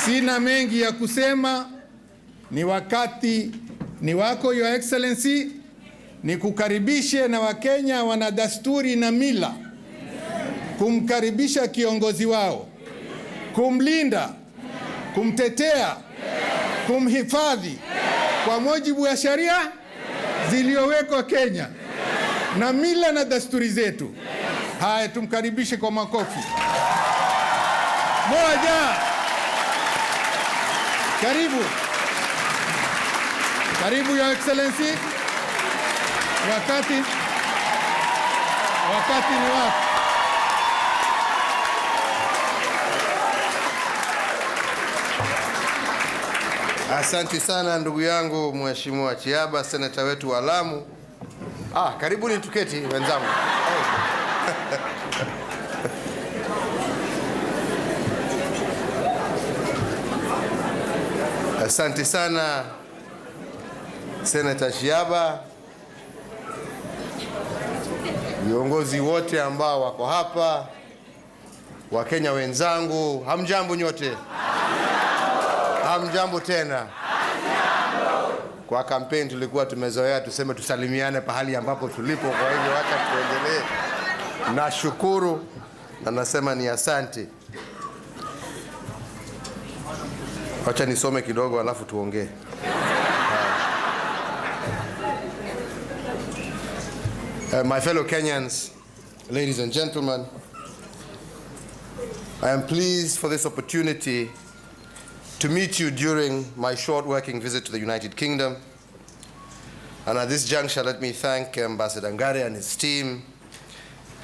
Sina mengi ya kusema, ni wakati ni wako Your Excellency, ni kukaribishe na Wakenya wana dasturi na mila kumkaribisha kiongozi wao, kumlinda, kumtetea, kumhifadhi kwa mujibu wa sheria zilizowekwa Kenya na mila na dasturi zetu. Haya, tumkaribishe kwa makofi. Moja. Karibu. Karibu Your Excellency. Wakati ni wako. Asante sana ndugu yangu Mheshimiwa Chiaba, seneta wetu wa Lamu. Karibuni tuketi wenzangu. Asante sana Seneta Chiaba, viongozi wote ambao wako hapa, Wakenya wenzangu, hamjambo nyote? Hamjambo tena. Kwa kampeni tulikuwa tumezoea tuseme tusalimiane pahali ambapo tulipo, kwa hivyo acha tuendelee. Nashukuru na nasema ni asante. Acha nisome kidogo alafu tuongee. My fellow Kenyans, ladies and gentlemen, I am pleased for this opportunity to meet you during my short working visit to the United Kingdom. And at this juncture, let me thank Ambassador Ngare and his team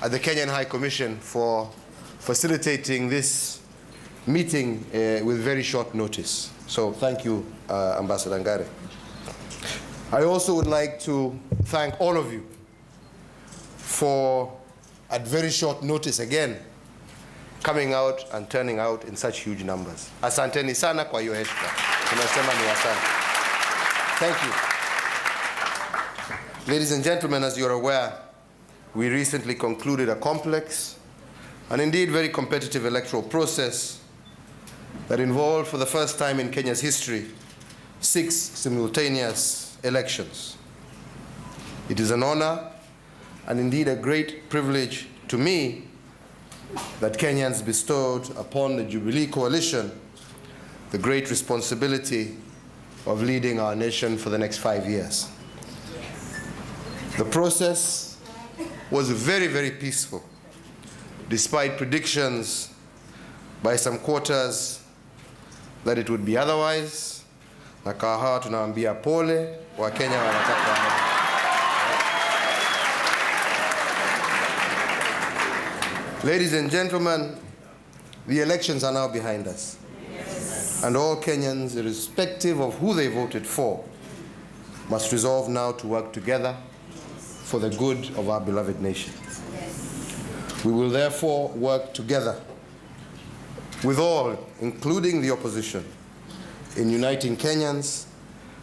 at the Kenyan High Commission for facilitating this meeting with very short notice. So thank you, Ambassador Ngare. I also would like to thank all of you for, at very short notice again, coming out and turning out in such huge numbers. Asanteni sana kwa hiyo heshima. Tunasema ni asante. Thank you. Ladies and gentlemen, as you're aware, we recently concluded a complex and indeed very competitive electoral process that involved, for the first time in Kenya's history, 6 simultaneous elections. It is an honor and indeed a great privilege to me that Kenyans bestowed upon the Jubilee Coalition the great responsibility of leading our nation for the next 5 years. The process was very, very peaceful, despite predictions by some quarters that it would be otherwise. Na kahawa tunaambia pole, wa Kenya wanataka. Ladies and gentlemen, the elections are now behind us. Yes. And all Kenyans, irrespective of who they voted for, must resolve now to work together for the good of our beloved nation. Yes. We will therefore work together with all, including the opposition, in uniting Kenyans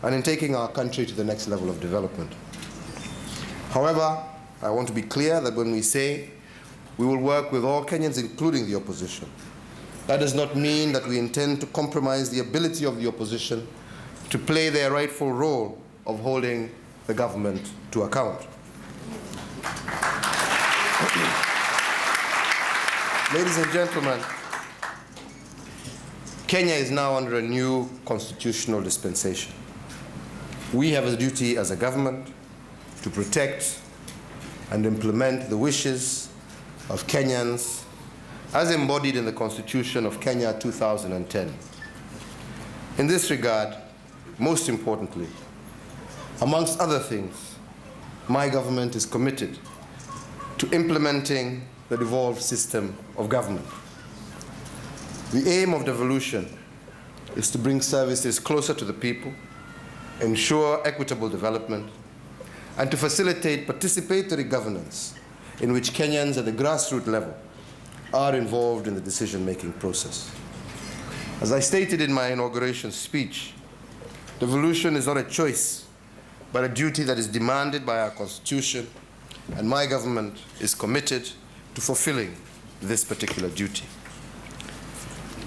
and in taking our country to the next level of development. However, I want to be clear that when we say we will work with all Kenyans, including the opposition, that does not mean that we intend to compromise the ability of the opposition to play their rightful role of holding the government to account. Ladies and gentlemen, Kenya is now under a new constitutional dispensation. We have a duty as a government to protect and implement the wishes of Kenyans as embodied in the Constitution of Kenya 2010. In this regard, most importantly, amongst other things, my government is committed to implementing the devolved system of government. The aim of devolution is to bring services closer to the people, ensure equitable development, and to facilitate participatory governance in which Kenyans at the grassroots level are involved in the decision-making process. As I stated in my inauguration speech, devolution is not a choice, but a duty that is demanded by our Constitution, and my government is committed to fulfilling this particular duty.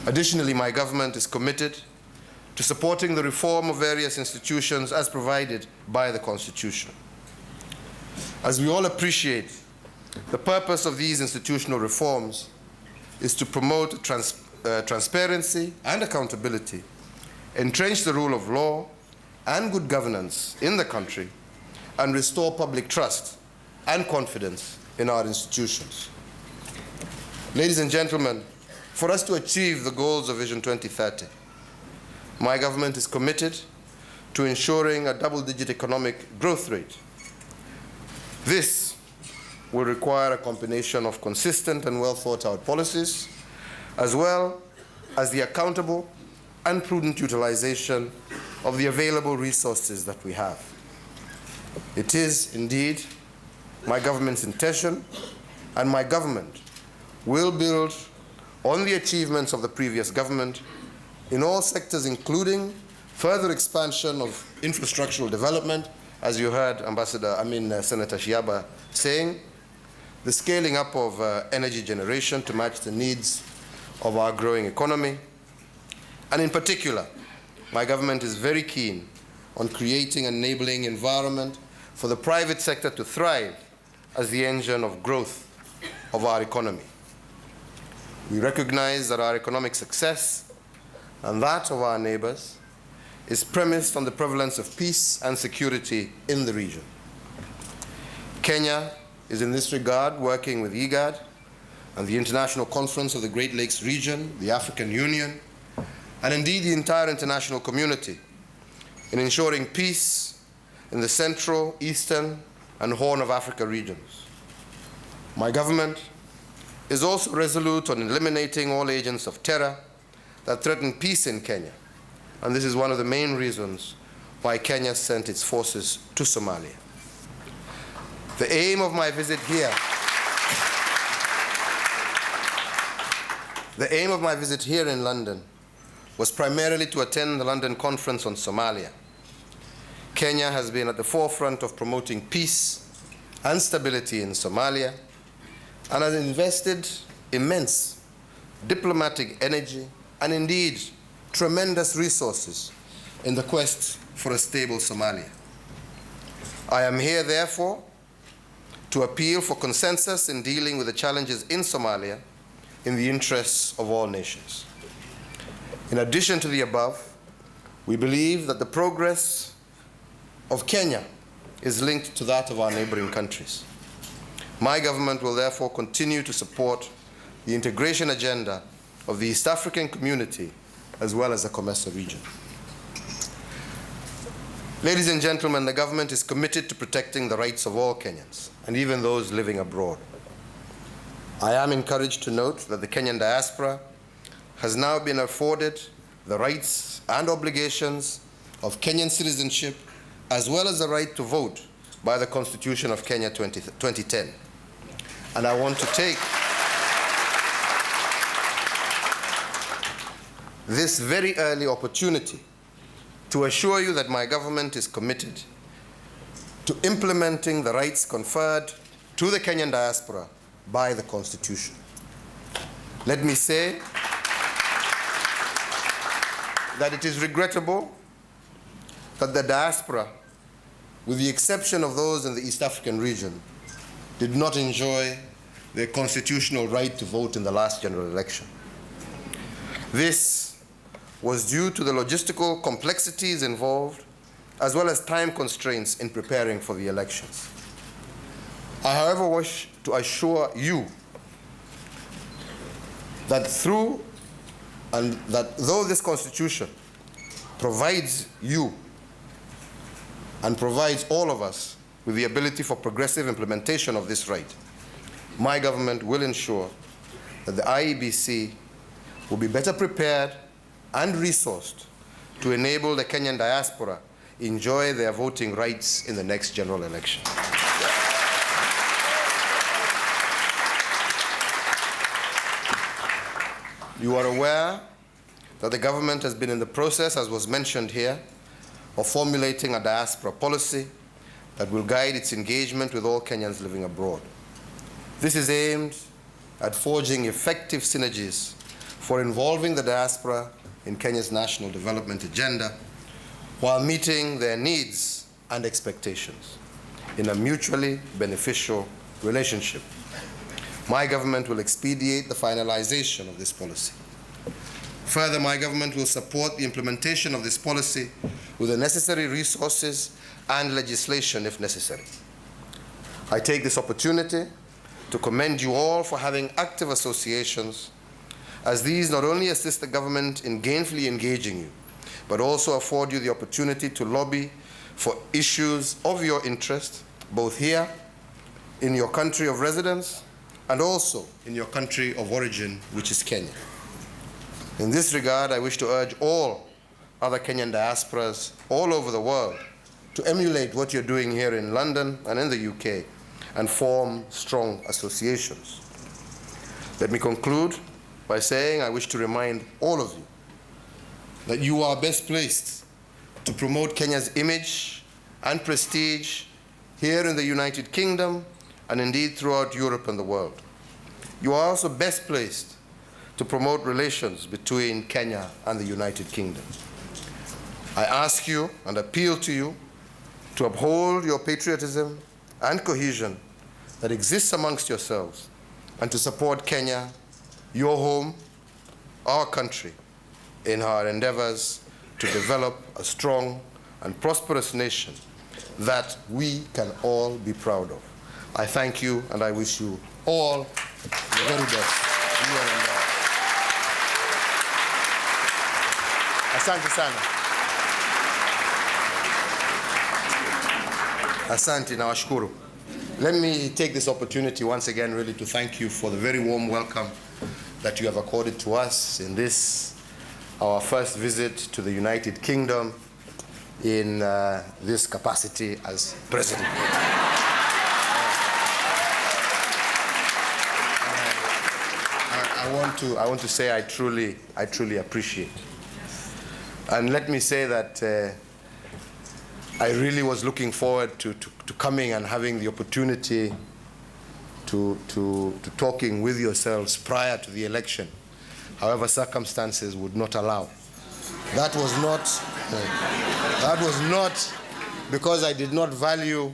Additionally, my government is committed to supporting the reform of various institutions as provided by the Constitution. As we all appreciate, the purpose of these institutional reforms is to promote transparency and accountability, entrench the rule of law and good governance in the country, and restore public trust and confidence in our institutions. Ladies and gentlemen, for us to achieve the goals of Vision 2030, my government is committed to ensuring a double-digit economic growth rate. This will require a combination of consistent and well-thought-out policies, as well as the accountable and prudent utilization of the available resources that we have. It is indeed my government's intention, and my government will build on the achievements of the previous government in all sectors, including further expansion of infrastructural development, as you heard Senator Shiaba saying, the scaling up of energy generation to match the needs of our growing economy. And in particular, my government is very keen on creating an enabling environment for the private sector to thrive as the engine of growth of our economy. We recognize that our economic success and that of our neighbors is premised on the prevalence of peace and security in the region. Kenya is in this regard working with IGAD and the International Conference of the Great Lakes region, the African Union, and indeed the entire international community in ensuring peace in the Central, Eastern, and Horn of Africa regions. My government is also resolute on eliminating all agents of terror that threaten peace in Kenya, and this is one of the main reasons why Kenya sent its forces to Somalia. The aim of my visit here in London was primarily to attend the London Conference on Somalia. Kenya has been at the forefront of promoting peace and stability in Somalia and has invested immense diplomatic energy and indeed tremendous resources in the quest for a stable Somalia. I am here, therefore, to appeal for consensus in dealing with the challenges in Somalia in the interests of all nations. In addition to the above, we believe that the progress of Kenya is linked to that of our neighboring countries. My government will therefore continue to support the integration agenda of the East African community as well as the COMESA region. Ladies and gentlemen, the government is committed to protecting the rights of all Kenyans, and even those living abroad. I am encouraged to note that the Kenyan diaspora has now been afforded the rights and obligations of Kenyan citizenship, as well as the right to vote by the Constitution of Kenya 2010. And I want to take this very early opportunity to assure you that my government is committed to implementing the rights conferred to the Kenyan diaspora by the Constitution. Let me say that it is regrettable that the diaspora, with the exception of those in the East African region, did not enjoy their constitutional right to vote in the last general election. This was due to the logistical complexities involved, as well as time constraints in preparing for the elections. I, however, wish to assure you that though this Constitution provides you and provides all of us with the ability for progressive implementation of this right, my government will ensure that the IEBC will be better prepared and resourced to enable the Kenyan diaspora enjoy their voting rights in the next general election. You are aware that the government has been in the process, as was mentioned here, of formulating a diaspora policy that will guide its engagement with all Kenyans living abroad. This is aimed at forging effective synergies for involving the diaspora in Kenya's national development agenda while meeting their needs and expectations in a mutually beneficial relationship. My government will expedite the finalization of this policy. Further, my government will support the implementation of this policy with the necessary resources and legislation if necessary. I take this opportunity to commend you all for having active associations, as these not only assist the government in gainfully engaging you, but also afford you the opportunity to lobby for issues of your interest, both here in your country of residence and also in your country of origin, which is Kenya. In this regard, I wish to urge all other Kenyan diasporas all over the world to emulate what you're doing here in London and in the UK and form strong associations. Let me conclude by saying I wish to remind all of you that you are best placed to promote Kenya's image and prestige here in the United Kingdom and indeed throughout Europe and the world. You are also best placed to promote relations between Kenya and the United Kingdom. I ask you and appeal to you to uphold your patriotism and cohesion that exists amongst yourselves and to support Kenya, your home, our country, in our endeavors to develop a strong and prosperous nation that we can all be proud of. I thank you and I wish you all the very best. Asante sana. Asante na washukuru. Let me take this opportunity once again really to thank you for the very warm welcome that you have accorded to us in this, our first visit to the United Kingdom in this capacity as president. I want to say I truly appreciate. And let me say that I really was looking forward to coming and having the opportunity to talking with yourselves prior to the election. However, circumstances would not allow. That was not because I did not value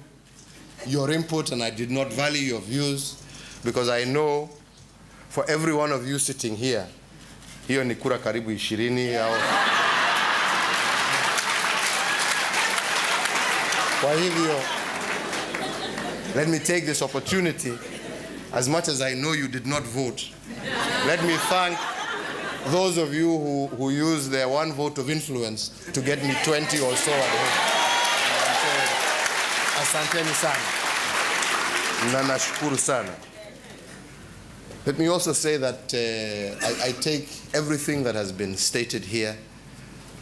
your input and I did not value your views, because I know for every one of you sitting here, hiyo ni kura karibu 20 au. Kwa hivyo, let me take this opportunity, as much as I know you did not vote, let me thank those of you who use their one vote of influence to get me 20 or so at home. Asanteni sana. Na nashukuru sana. Let me also say that I take everything that has been stated here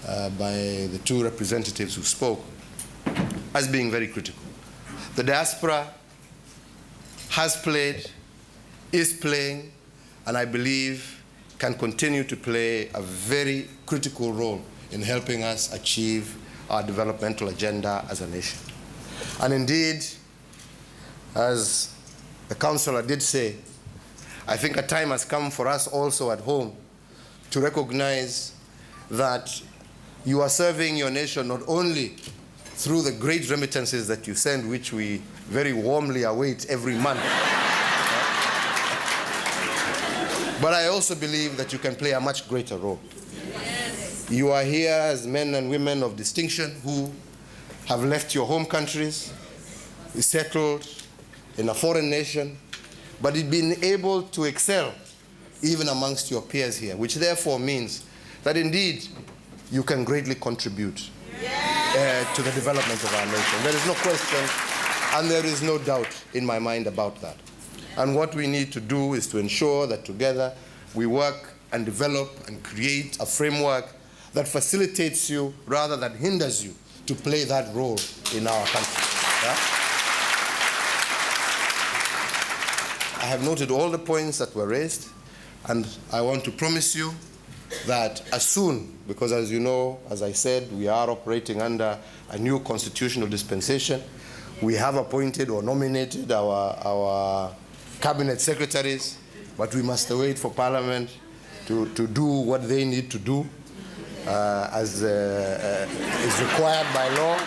by the two representatives who spoke as being very critical. The diaspora has played, is playing, and I believe can continue to play a very critical role in helping us achieve our developmental agenda as a nation. And indeed, as the councillor did say, I think a time has come for us also at home to recognize that you are serving your nation not only through the great remittances that you send, which we very warmly await every month, but I also believe that you can play a much greater role. Yes. You are here as men and women of distinction who have left your home countries, settled in a foreign nation, but you've been able to excel even amongst your peers here, which therefore means that indeed you can greatly contribute to the development of our nation. There is no question and there is no doubt in my mind about that. And what we need to do is to ensure that together we work and develop and create a framework that facilitates you rather than hinders you to play that role in our country. Yeah? I have noted all the points that were raised, and I want to promise you that as soon, because as you know, as I said, we are operating under a new constitutional dispensation. We have appointed or nominated our cabinet secretaries, but we must wait for Parliament to do what they need to do as is required by law.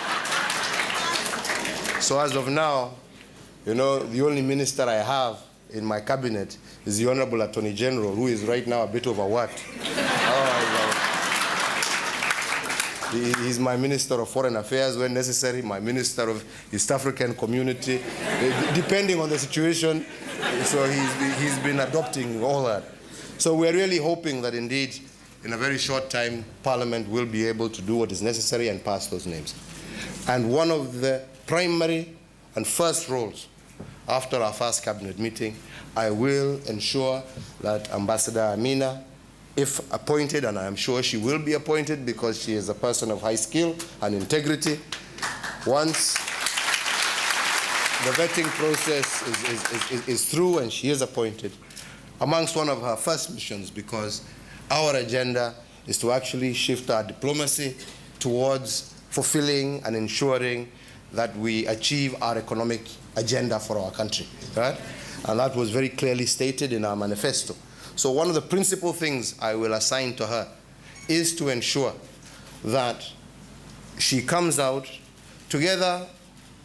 So as of now, you know, the only minister I have in my cabinet is the Honorable Attorney General, who is right now a bit of a what? He's my Minister of Foreign Affairs when necessary, my Minister of East African Community, depending on the situation. So he's been adopting all that. So we're really hoping that indeed, in a very short time, Parliament will be able to do what is necessary and pass those names. And one of the primary and first roles after our first cabinet meeting, I will ensure that Ambassador Amina, if appointed, and I am sure she will be appointed because she is a person of high skill and integrity, once the vetting process is through and she is appointed, amongst one of her first missions, because our agenda is to actually shift our diplomacy towards fulfilling and ensuring that we achieve our economic agenda for our country, right? And that was very clearly stated in our manifesto. So one of the principal things I will assign to her is to ensure that she comes out together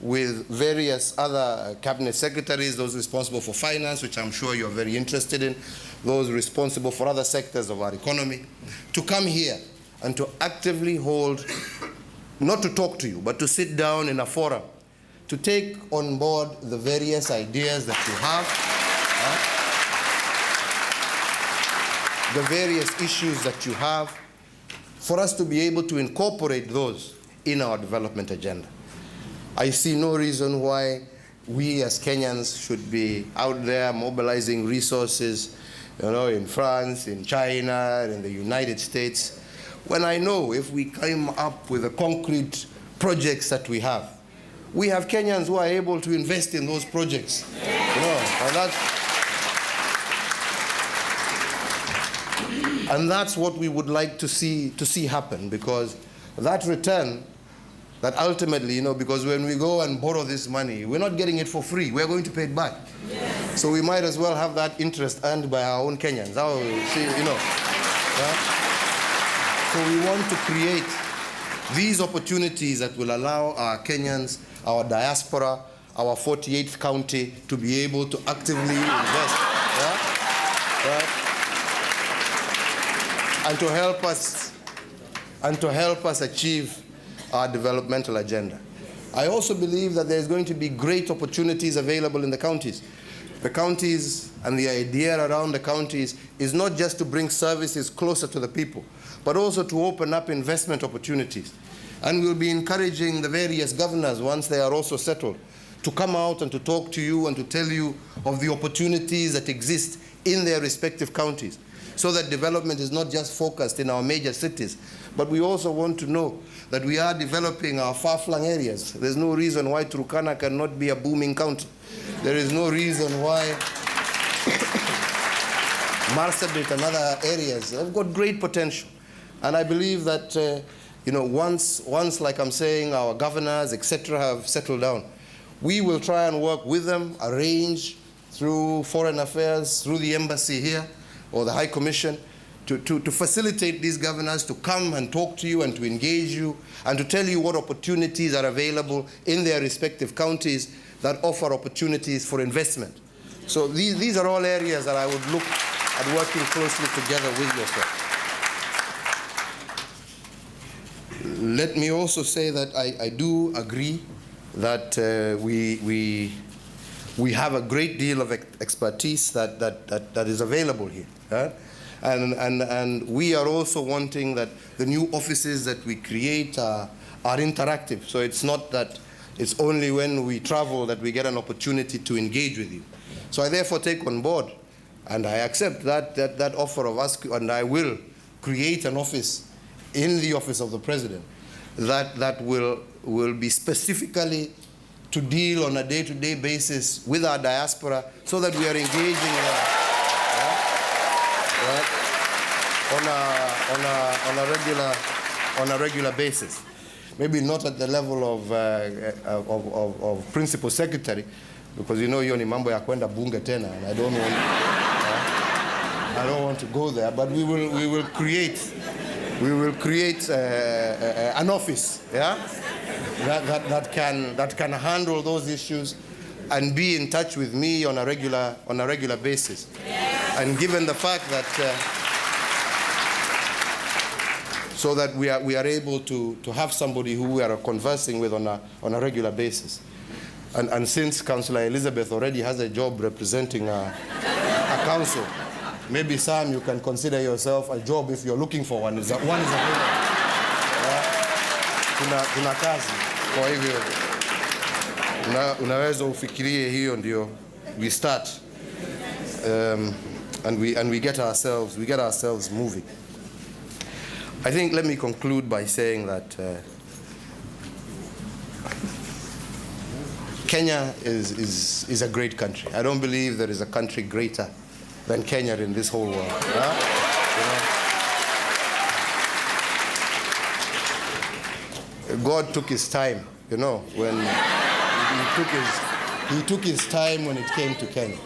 with various other cabinet secretaries, those responsible for finance, which I'm sure you're very interested in, those responsible for other sectors of our economy, to come here and to actively hold, not to talk to you, but to sit down in a forum, to take on board the various ideas that you have, the various issues that you have, for us to be able to incorporate those in our development agenda. I see no reason why we as Kenyans should be out there mobilizing resources, you know, in France, in China, in the United States, when I know if we come up with the concrete projects that we have Kenyans who are able to invest in those projects. You know, and that's what we would like to see happen, because that return, that ultimately, you know, because when we go and borrow this money, we're not getting it for free. We're going to pay it back. Yes. So we might as well have that interest earned by our own Kenyans. You know. Yeah? So we want to create these opportunities that will allow our Kenyans, our diaspora, our 48th county to be able to actively invest. Yeah? Right? And to help us achieve our developmental agenda. I also believe that there's going to be great opportunities available in the counties. The counties and the idea around the counties is not just to bring services closer to the people, but also to open up investment opportunities. And we'll be encouraging the various governors, once they are also settled, to come out and to talk to you and to tell you of the opportunities that exist in their respective counties, so that development is not just focused in our major cities, but we also want to know that we are developing our far-flung areas. There's no reason why Turkana cannot be a booming county. There is no reason why Marsabit and other areas have got great potential. And I believe that, you know, once, like I'm saying, our governors, etc., have settled down, we will try and work with them, arrange through Foreign Affairs, through the embassy here, or the High Commission, to facilitate these governors to come and talk to you and to engage you and to tell you what opportunities are available in their respective counties that offer opportunities for investment. So these are all areas that I would look at working closely together with yourself. Let me also say that I do agree that we have a great deal of expertise that is available here. And we are also wanting that the new offices that we create are interactive. So it's not that it's only when we travel that we get an opportunity to engage with you. So I therefore take on board, and I accept that offer of us, and I will create an office in the office of the President that will be specifically to deal on a day-to-day basis with our diaspora, so that we are engaging on a regular basis. Maybe not at the level of principal secretary, because you know hiyo ni mambo ya kwenda bunge tena, and I don't want. I don't want to go there, but we will create an office, yeah, that can handle those issues and be in touch with me on a regular basis. And given the fact that so that we are able to have somebody who we are conversing with on a regular basis. And since Councillor Elizabeth already has a job representing a council, maybe Sam, you can consider yourself a job if you're looking for one. One is available. Kuna kazi. Kwa hivyo unaweza ufikirie hiyo ndio we start and we get ourselves moving. I think let me conclude by saying that Kenya is a great country. I don't believe there is a country greater than Kenya in this whole world. God took his time, when he took his time when it came to Kenya.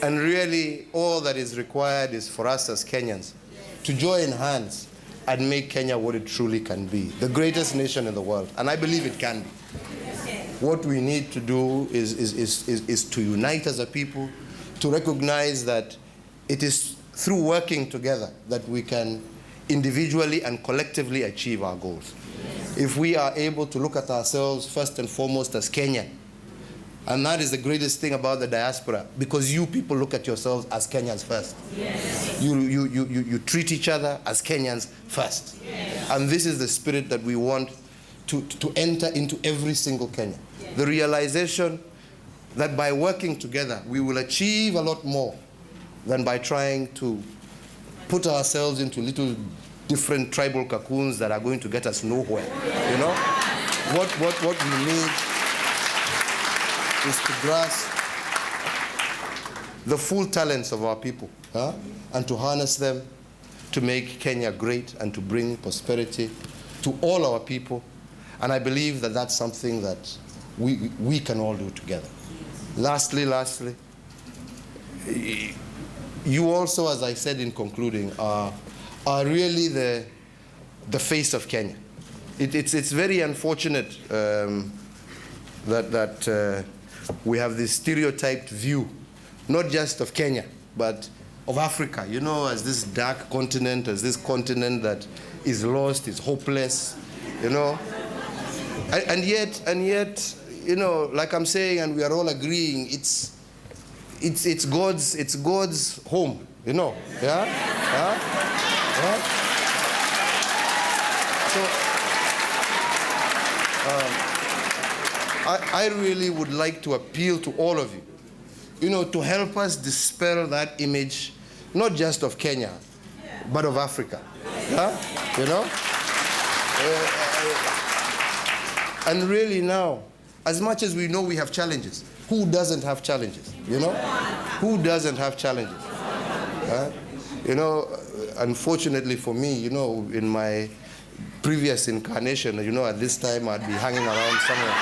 And really, all that is required is for us as Kenyans to join hands and make Kenya what it truly can be, the greatest nation in the world. And I believe it can be. What we need to do is to unite as a people, to recognize that it is through working together that we can individually and collectively achieve our goals. If we are able to look at ourselves first and foremost as Kenyan, and that is the greatest thing about the diaspora, because you people look at yourselves as Kenyans first. Yes. You treat each other as Kenyans first. Yes. And this is the spirit that we want to enter into every single Kenyan. Yes. The realization that by working together, we will achieve a lot more than by trying to put ourselves into little different tribal cocoons that are going to get us nowhere. What we need is to grasp the full talents of our people, and to harness them to make Kenya great and to bring prosperity to all our people. And I believe that that's something that we can all do together. Lastly, you also, as I said in concluding, are really the face of Kenya. It's very unfortunate that we have this stereotyped view, not just of Kenya, but of Africa, as this dark continent, as this continent that is lost, is hopeless, And yet, like I'm saying, and we are all agreeing, it's God's home, yeah? So, I really would like to appeal to all of you, to help us dispel that image, not just of Kenya, but of Africa. And really now, as much as we know we have challenges, who doesn't have challenges? Who doesn't have challenges? Unfortunately for me, in my previous incarnation, at this time I'd be hanging around somewhere.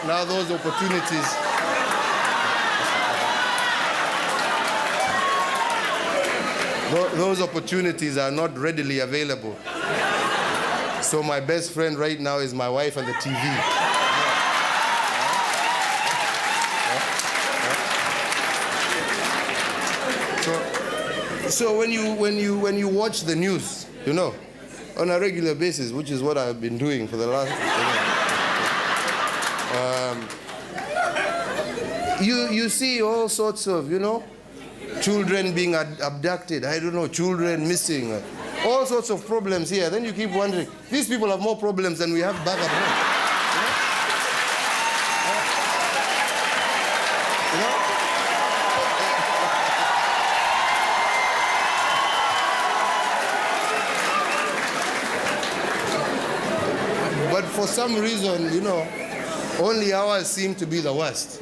Now those opportunities. Those opportunities are not readily available. So my best friend right now is my wife and the TV. So when you watch the news, on a regular basis, which is what I've been doing for the last, you see all sorts of, children being abducted, children missing, all sorts of problems here. Then you keep wondering, these people have more problems than we have back at home. But for some reason, only ours seem to be the worst,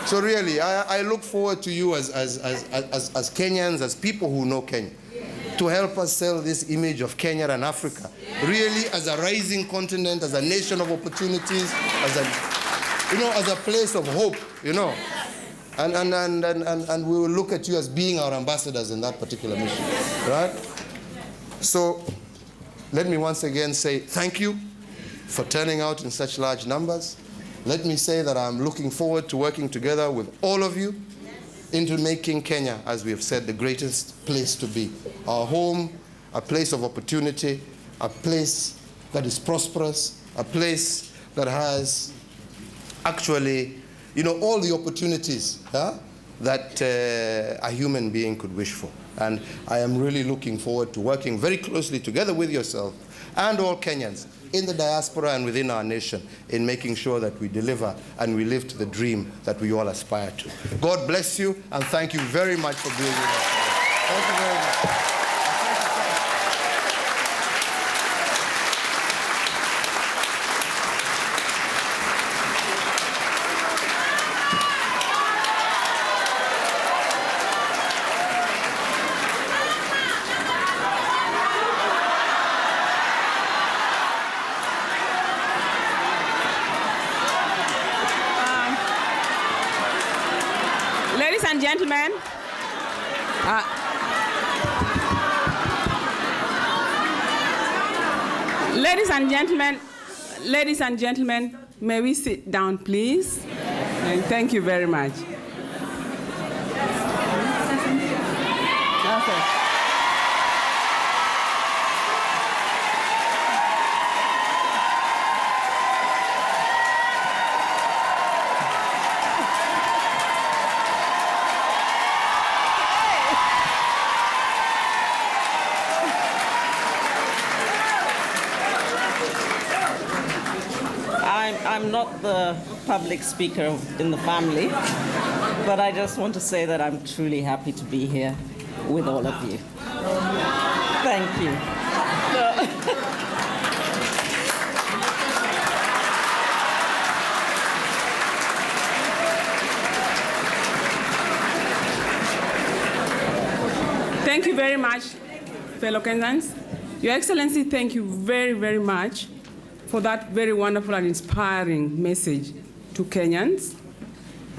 So really, I look forward to you as Kenyans, as people who know Kenya, to help us sell this image of Kenya and Africa really as a rising continent, as a nation of opportunities, as a place of hope, And we will look at you as being our ambassadors in that particular mission, right? So let me once again say thank you for turning out in such large numbers. Let me say that I'm looking forward to working together with all of you into making Kenya, as we have said, the greatest place to be. Our home, a place of opportunity, a place that is prosperous, a place that has actually, all the opportunities that a human being could wish for. And I am really looking forward to working very closely together with yourself and all Kenyans in the diaspora and within our nation in making sure that we deliver and we live to the dream that we all aspire to. God bless you, and thank you very much for being with us today. Thank you very much. Ladies and gentlemen, ladies and gentlemen, may we sit down, please? And thank you very much. Okay. I'm not the public speaker in the family, but I just want to say that I'm truly happy to be here with all of you. Thank you. Thank you very much, fellow Kenyans. Your Excellency, thank you very, very much for that very wonderful and inspiring message to Kenyans.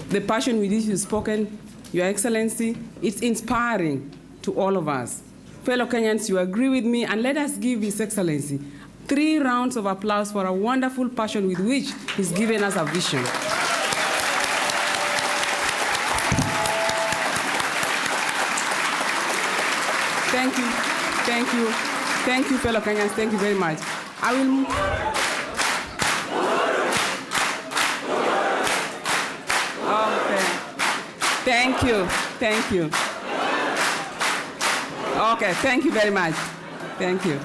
The passion with which you've spoken, Your Excellency, it's inspiring to all of us. Fellow Kenyans, you agree with me, and let us give His Excellency 3 rounds of applause for a wonderful passion with which he's given us a vision. Thank you, thank you, thank you, fellow Kenyans, thank you very much. I will move. Thank you. Thank you. Okay, thank you very much. Thank you.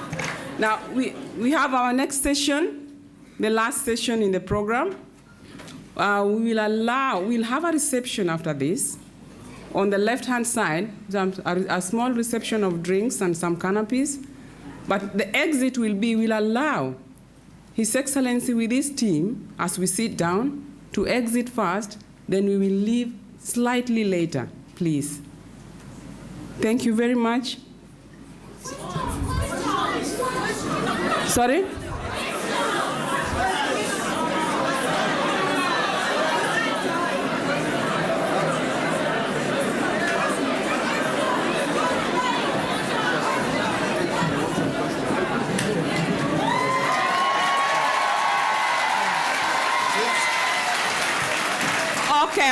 Now, we have our next session, the last session in the program. We'll have a reception after this. On the left-hand side, a small reception of drinks and some canopies. But the exit we'll allow His Excellency with his team, as we sit down, to exit first, then we will leave slightly later, please. Thank you very much. Sorry?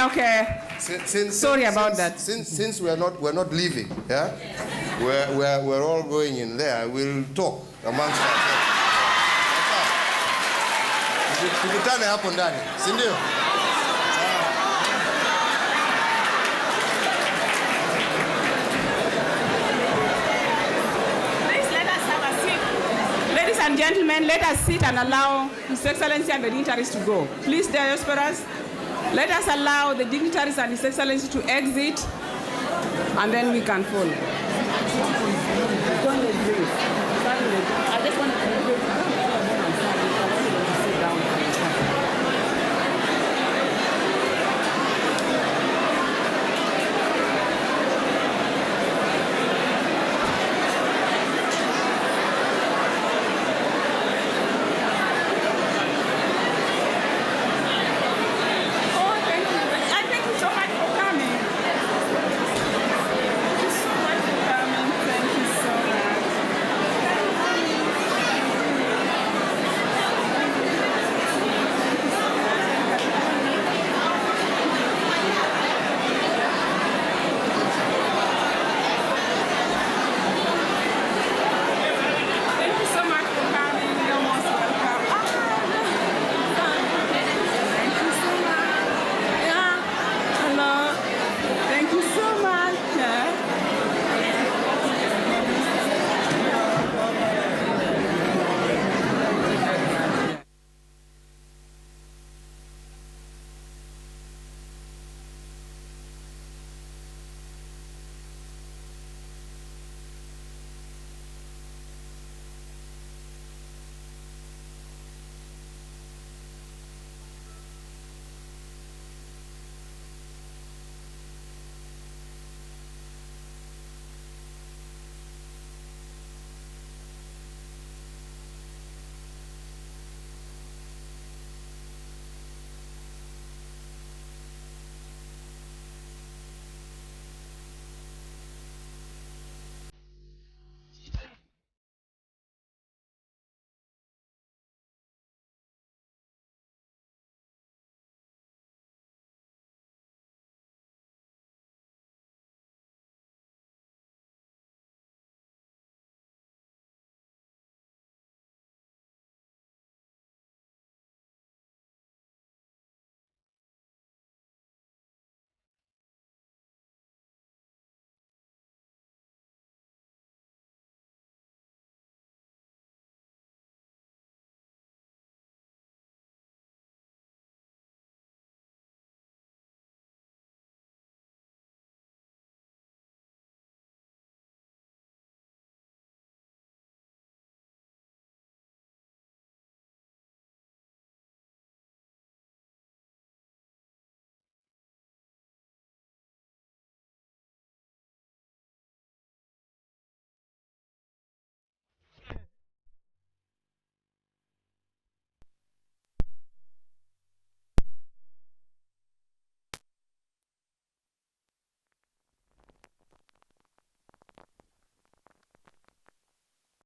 Okay. Sorry about that. Since we're not leaving, yeah, we're all going in there. We'll talk amongst ourselves. Tukutane hapo ndani, si ndio? Please let us have a seat. Ladies and gentlemen, let us sit and allow His Excellency and the dignitaries to go. Please, diasporas, let us allow the dignitaries and His Excellency to exit, and then we can follow.